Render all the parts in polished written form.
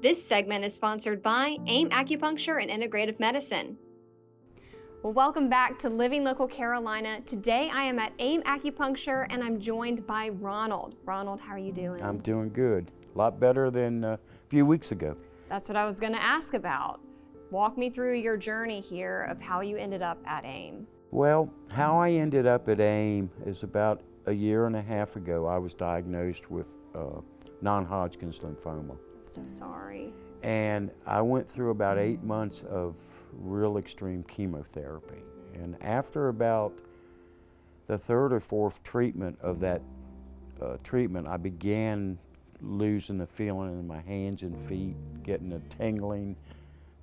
This segment is sponsored by AIM Acupuncture and Integrative Medicine. Well, welcome back to Living Local Carolina. Today I am at AIM Acupuncture and I'm joined by Ronald. Ronald, how are you doing? I'm doing good. A lot better than a few weeks ago. That's what I was going to ask about. Walk me through your journey here of how you ended up at AIM. Well, how I ended up at AIM is about a year and a half ago. I was diagnosed with non-Hodgkin's lymphoma. So sorry. And I went through about 8 months of real extreme chemotherapy. And after about the third or fourth treatment of that treatment, I began losing the feeling in my hands and feet, getting a tingling,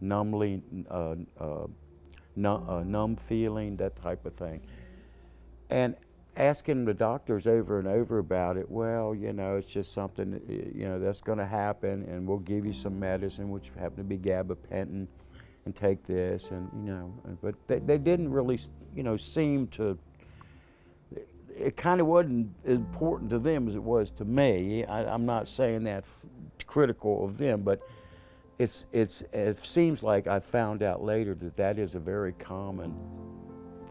numb feeling, that type of thing. And asking the doctors over and over about it, well, you know, it's just something, you know, that's going to happen, and we'll give you some medicine, which happened to be gabapentin, and take this, and, you know, but they didn't really, you know, seem to, it kind of wasn't as important to them as it was to me. I'm not saying that critical of them, but it seems like I found out later that that is a very common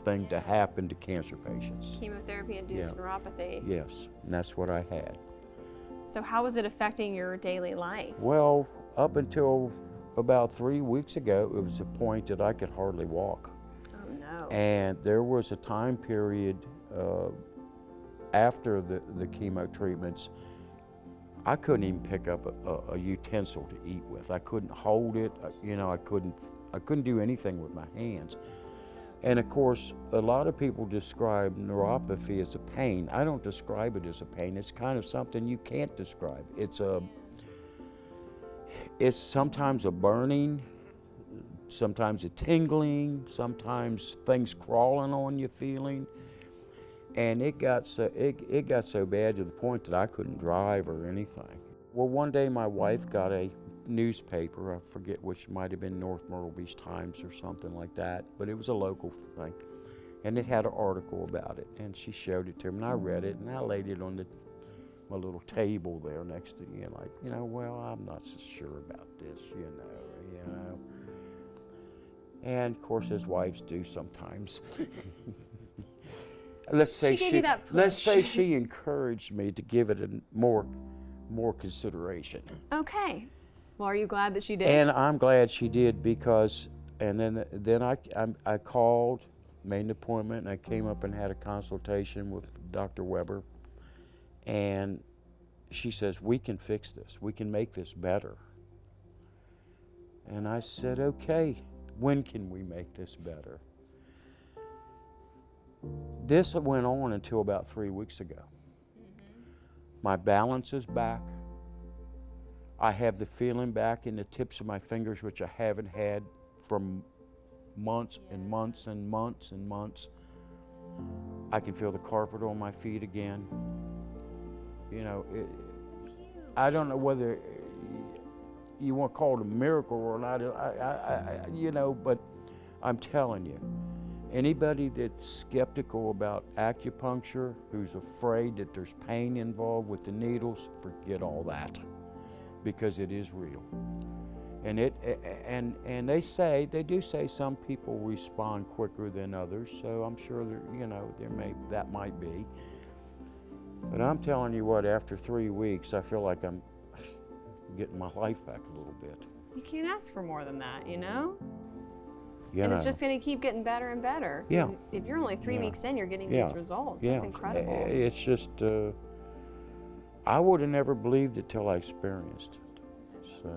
thing to happen to cancer patients. Chemotherapy-induced neuropathy. Yes, and that's what I had. So how was it affecting your daily life? Well, up until about 3 weeks ago, it was a point that I could hardly walk. Oh no. And there was a time period after the chemo treatments, I couldn't even pick up a utensil to eat with. I couldn't hold it, you know, I couldn't do anything with my hands. And of course, a lot of people describe neuropathy as a pain. I don't describe it as a pain. It's kind of something you can't describe. It's sometimes a burning, sometimes a tingling, sometimes things crawling on you feeling. And it got so bad to the point that I couldn't drive or anything. Well, one day my wife got a newspaper, I forget which, might have been North Myrtle Beach Times or something like that, but it was a local thing. And it had an article about it, and she showed it to me, and I read it, and I laid it on my little table there next to you, like, you know, well, I'm not so sure about this, you know. And of course, as wives do sometimes. Let's say she encouraged me to give it a more consideration. Okay. Well, are you glad that she did? And I'm glad she did, because, and then I called, made an appointment, and I came up and had a consultation with Dr. Weber, and she says, we can fix this, we can make this better. And I said, okay, when can we make this better? This went on until about 3 weeks ago. My balance is back. I have the feeling back in the tips of my fingers, which I haven't had for months and months and months and months. I can feel the carpet on my feet again. You know, I don't know whether you want to call it a miracle or not, you know, but I'm telling you, anybody that's skeptical about acupuncture, who's afraid that there's pain involved with the needles, forget all that, because it is real. And they do say some people respond quicker than others, so I'm sure that, you know, that might be. But I'm telling you what, after 3 weeks, I feel like I'm getting my life back a little bit. You can't ask for more than that, you know? You and know. It's just going to keep getting better and better. Yeah. If you're only 3 weeks in, you're getting these results. Yeah. That's incredible. It's just, I would have never believed it till I experienced it. So.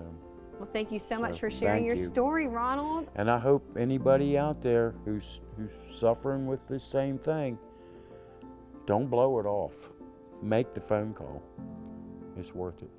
Well, thank you so much for sharing your story, Ronald. And I hope anybody out there who's suffering with the same thing, don't blow it off. Make the phone call. It's worth it.